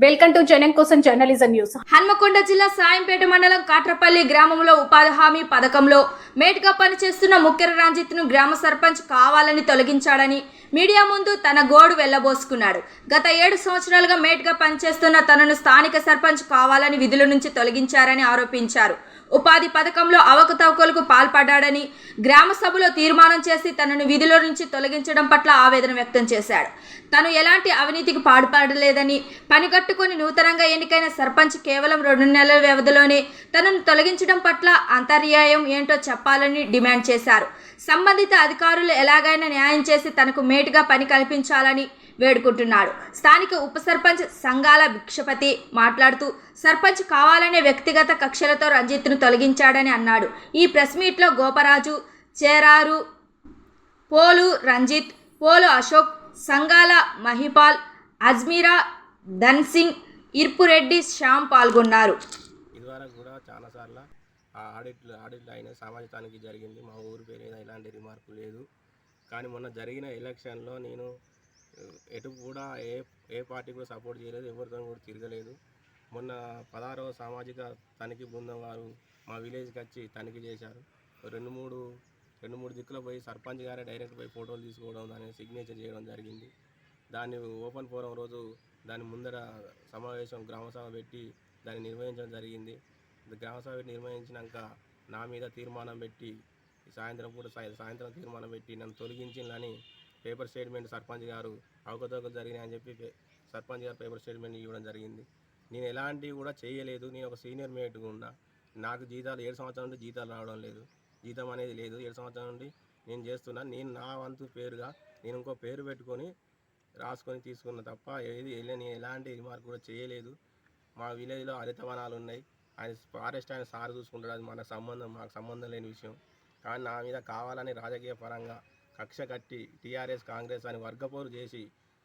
Welcome to జనం కోసం journalism news. Hanamkonda జిల్లా సాయంపేట మండలం కాట్రపల్లి గ్రామంలో ఉపాధి హామీ పథకంలో మేట్గా పనిచేస్తున్న ముక్కెర రంజిత్ ను గ్రామ సర్పంచ్ కావాలని తొలగించాడని మీడియా ముందు తన గోడు వెళ్లబోసుకున్నాడు. గత 7 సంవత్సరాలుగా మేట్గా పనిచేస్తున్న తనను స్థానిక సర్పంచ్ కావాలని విధుల నుంచి తొలగించారని ఆరోపించారు. ఉపాధి పథకంలో అవకతవకలకు పాల్పడ్డాడని గ్రామ సభలో తీర్మానం చేసి తనను విధుల నుంచి తొలగించడం పట్ల ఆవేదన వ్యక్తం చేశాడు. తను ఎలాంటి అవినీతికి పాల్పడలేదని, పనిగట్టుకుని నూతనంగా ఎన్నికైన సర్పంచ్ కేవలం 2 నెలల వ్యవధిలోనే తనను తొలగించడం పట్ల అంతర్యాయం ఏంటో చెప్పాలని డిమాండ్ చేశారు. సంబంధిత అధికారులు ఎలాగైనా న్యాయం చేసి తనకు మేటుగా పని కల్పించాలని వేడుకుంటున్నాడు. స్థానిక ఉప సర్పంచ్ సంగాల భిక్షపతి మాట్లాడుతూ సర్పంచ్ కావాలనే వ్యక్తిగత కక్షలతో రంజిత్ను తొలగించాడని అన్నాడు. ఈ ప్రెస్ మీట్లో గోపరాజు, చేరారు, పోలు రంజిత్, పోలు అశోక్, సంగాల మహిపాల్, అజ్మీరా, ధన్సింగ్, ఇర్పురెడ్డి, శ్యామ్ పాల్గొన్నారు. ఇదివరకు కూడా చాలాసార్లు ఆడిట్లు అయిన సమాజానికి జరిగింది. మా ఊరి పేరు మీద ఎలాంటి రిమార్కు లేదు. కానీ మొన్న జరిగిన ఎలక్షన్లో నేను ఎటు కూడా ఏ పార్టీ కూడా సపోర్ట్ చేయలేదు, ఎవరితో కూడా తిరగలేదు. మొన్న 16వ సామాజిక తనిఖీ బృందం వారు మా విలేజ్కి వచ్చి తనిఖీ చేశారు. రెండు మూడు దిక్కులో పోయి సర్పంచ్ గారే డైరెక్ట్ పోయి ఫోటోలు తీసుకోవడం, దాన్ని సిగ్నేచర్ చేయడం జరిగింది. దాన్ని ఓపెన్ ఫోరం రోజు దాని ముందర సమావేశం గ్రామసభ పెట్టి దాన్ని నిర్వహించడం జరిగింది. గ్రామసభ నిర్వహించినాక నా మీద తీర్మానం పెట్టి సాయంత్రం తీర్మానం పెట్టి నన్ను తొలగించిందని పేపర్ స్టేట్మెంట్ సర్పంచ్ గారు అవకతవకలు జరిగినాయని చెప్పి సర్పంచ్ గారు పేపర్ స్టేట్మెంట్ ఇవ్వడం జరిగింది. నేను ఎలాంటివి కూడా చేయలేదు. నేను ఒక సీనియర్ మేట్గా ఉన్నా. నాకు జీతాలు 7 సంవత్సరాల నుండి జీతాలు రావడం లేదు, జీతం అనేది లేదు. 7 సంవత్సరాల నుండి నేను చేస్తున్నా. నేను నా వంతు పేరుగా నేను ఇంకో పేరు పెట్టుకొని రాసుకొని తీసుకున్న తప్ప నేను ఎలాంటి రిమార్క్ కూడా చేయలేదు. మా విలేజ్లో హరితవనాలు ఉన్నాయి, ఆయన ఫారెస్ట్ ఆయన సార్ చూసుకుంటాడు. అది మాకు సంబంధం లేని విషయం. కానీ నా మీద కావాలని రాజకీయ పరంగా కక్ష కట్టి టీఆర్ఎస్ కాంగ్రెస్ అని వర్గపోరు చేసి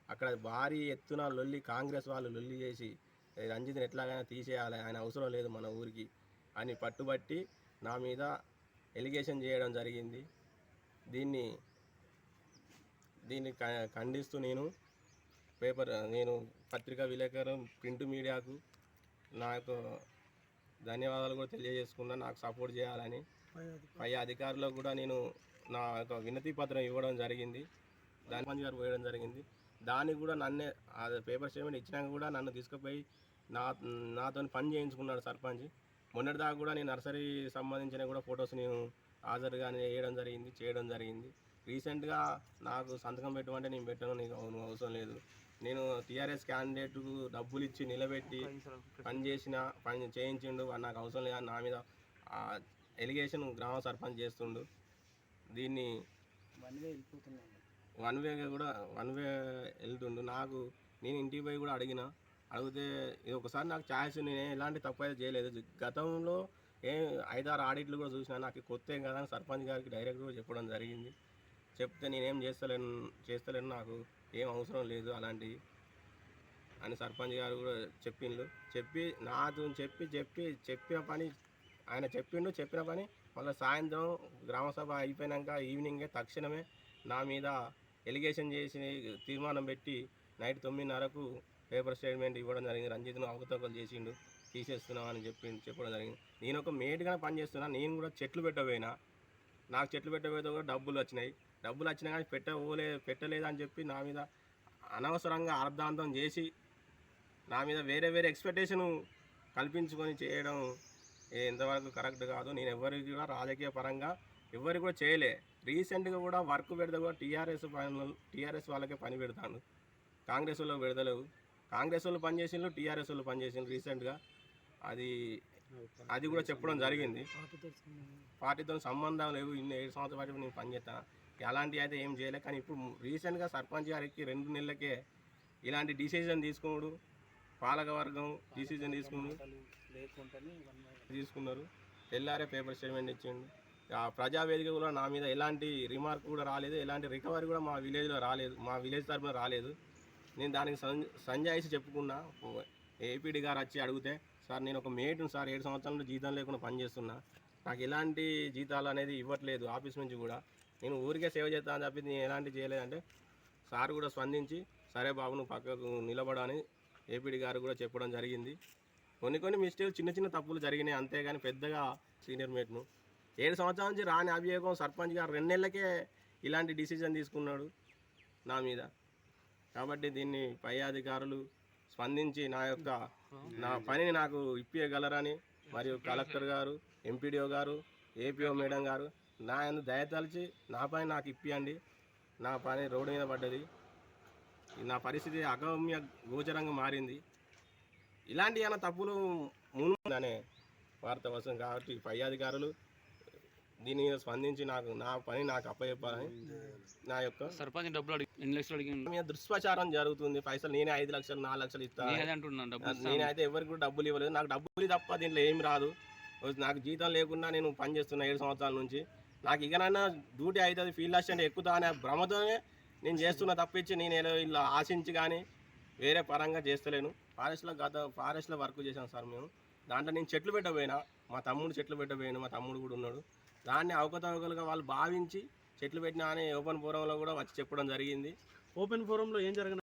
అక్కడ భారీ ఎత్తున కాంగ్రెస్ వాళ్ళు లొల్లి చేసి రంజిత్ని ఎట్లాగైనా తీసేయాలి, ఆయన అవసరం లేదు మన ఊరికి అని పట్టుబట్టి నా మీద ఎలిగేషన్ చేయడం జరిగింది. దీన్ని ఖండిస్తూ నేను పత్రికా విలేకరు, ప్రింట్ మీడియాకు నాకు ధన్యవాదాలు కూడా తెలియజేసుకున్నా. నాకు సపోర్ట్ చేయాలని పై అధికారులకు కూడా నేను నా యొక్క వినతి పత్రం ఇవ్వడం జరిగింది. సర్పంచ్ గారు పోయడం జరిగింది. దానికి కూడా నన్నే పేపర్ స్టేట్మెంట్ ఇచ్చినాక కూడా నన్ను తీసుకుపోయి నాతో పని చేయించుకున్నాడు సర్పంచ్. మొన్నటిదాకా కూడా నేను నర్సరీ సంబంధించిన కూడా ఫొటోస్ నేను హాజరుగా చేయడం జరిగింది. రీసెంట్గా నాకు సంతకం పెట్టమంటే నేను పెట్టను, నీకు అవసరం లేదు. నేను టీఆర్ఎస్ క్యాండిడేట్కు డబ్బులు ఇచ్చి నిలబెట్టి పని చేయించిండు, నాకు అవసరం లేదు. నా మీద ఎలిగేషన్ గ్రామ సర్పంచ్ చేస్తుండు. దీన్ని వన్ వే వెళ్తుండు. నేను ఇంటికి పోయి కూడా అడిగితే ఇది ఒకసారి నాకు ఛాయిస్, నేను ఎలాంటి తప్పు అయితే చేయలేదు. గతంలో 5-6 ఆడిట్లు కూడా చూసినా. నాకు కొత్త ఏం కదా అని సర్పంచ్ గారికి డైరెక్ట్గా చెప్పడం జరిగింది. చెప్తే నేనేం చేస్తలేను, నాకు ఏం అవసరం లేదు అలాంటివి అని సర్పంచ్ గారు కూడా చెప్పిన పని ఆయన చెప్పిన పని మళ్ళీ సాయంత్రం గ్రామసభ అయిపోయాక ఈవినింగే తక్షణమే నా మీద ఎలిగేషన్ చేసి తీర్మానం పెట్టి నైట్ 9:30కు పేపర్ స్టేట్మెంట్ ఇవ్వడం జరిగింది. రంజిత్ను అవకతవకలు చేసిండు, తీసేస్తున్నాం అని చెప్పడం జరిగింది. నేను ఒక మేట్గానే పనిచేస్తున్నా. నేను కూడా చెట్లు పెట్టబోయినా. నాకు చెట్లు పెట్టబోతే కూడా డబ్బులు వచ్చినాయి కానీ పెట్టలేదని చెప్పి నా మీద అనవసరంగా అర్ధాంతం చేసి నా మీద వేరే ఎక్స్పెక్టేషన్ కల్పించుకొని చేయడం ఎంతవరకు కరెక్ట్ కాదు. నేను ఎవరికి కూడా రాజకీయ పరంగా ఎవరికి కూడా చేయలే. రీసెంట్గా కూడా వర్క్ పెడితే కూడా టీఆర్ఎస్ వాళ్ళకే పని పెడతాను, కాంగ్రెస్ వాళ్ళు పెడతలేవు. కాంగ్రెస్ వాళ్ళు పనిచేసిండ్రు, టీఆర్ఎస్ వాళ్ళు పనిచేసిండ్రు. రీసెంట్గా అది కూడా చెప్పడం జరిగింది. పార్టీతో సంబంధం లేవు. 7 సంవత్సరాల పాటు నేను పనిచేస్తాను, అలాంటివి అయితే ఏం చేయలే. కానీ ఇప్పుడు రీసెంట్గా సర్పంచ్ గారికి 2 నెలలకే ఇలాంటి డిసిజన్ తీసుకున్నాడు. పాలకవర్గం డిసిజన్ తీసుకున్నారు. తెల్లారే పేపర్ స్టేట్మెంట్ ఇచ్చిండు. ప్రజావేదిక కూడా నా మీద ఎలాంటి రిమార్క్ కూడా రాలేదు, ఎలాంటి రికవరీ కూడా మా విలేజ్లో రాలేదు, మా విలేజ్ తరఫున రాలేదు. నేను దానికి సంజాయిషి చెప్పుకున్నా. ఏపీడీ గారు వచ్చి అడిగితే, సార్ నేను ఒక మేటును సార్, 7 సంవత్సరాల నుండి జీతం లేకుండా పనిచేస్తున్నా, నాకు ఎలాంటి జీతాలు అనేది ఇవ్వట్లేదు ఆఫీస్ నుంచి కూడా, నేను ఊరికే సేవ చేస్తాను తప్పించి నేను ఎలాంటి చేయలేదంటే సార్ కూడా స్పందించి సరే బాబు నువ్వు పక్కకు నిలబడని ఏపీడీ గారు కూడా చెప్పడం జరిగింది. కొన్ని మిస్టేక్ చిన్న చిన్న తప్పులు జరిగినాయి, అంతేగాని పెద్దగా సీనియర్ మేట్ను 7 సంవత్సరాల నుంచి రాని అభియోగం సర్పంచ్ గారు 2 నెలలకే ఇలాంటి డిసిజన్ తీసుకున్నాడు నా మీద. కాబట్టి దీన్ని పై అధికారులు స్పందించి నా పనిని నాకు ఇప్పించగలరని, మరియు కలెక్టర్ గారు, ఎంపీడీఓ గారు, ఏపీఓ మేడం గారు నా దయతలిచి నా పని నాకు ఇప్పియండి. నా పని రోడ్డు మీద పడ్డది, నా పరిస్థితి అగమ్య గోచరంగా మారింది. ఇలాంటి ఏమైనా తప్పులు ముందనే వార్త వస్తుంది. కాబట్టి పై అధికారులు దీని మీద స్పందించి నా పని నాకు అప్పచెప్పాలని నా యొక్క సర్పంచ్ డబ్బులు ఎన్ని లక్షలు అడిగింది మీద దుష్ప్రచారం జరుగుతుంది. పైసలు నేనే 5 లక్షలు 4 లక్షలు ఇస్తాను, నేనైతే ఎవరికి కూడా డబ్బులు ఇవ్వలేదు. నాకు డబ్బులు తప్ప దీంట్లో ఏమి రాదు. నాకు జీతం లేకుండా నేను పని చేస్తున్నా 7 సంవత్సరాల నుంచి. నాకు ఇకనైనా డ్యూటీ అవుతుంది, ఫీల్డ్ అసిస్టెంట్ ఎక్కుతా అనే భ్రమతోనే నేను చేస్తున్నా తప్పించి నేను ఇలా ఆశించి కానీ వేరే పరంగా చేస్తలేను. ఫారెస్ట్లో వర్క్ చేశాను సార్ మేము. దాంట్లో నేను చెట్లు పెట్టబోయినా, మా తమ్ముడు చెట్లు పెట్టబోయాను, మా తమ్ముడు కూడా ఉన్నాడు. దాన్ని అవకతవకలుగా వాళ్ళు భావించి చెట్లు పెట్టినా అని ఓపెన్ ఫోరంలో కూడా వచ్చి చెప్పడం జరిగింది. ఓపెన్ ఫోరంలో ఏం జరగదు.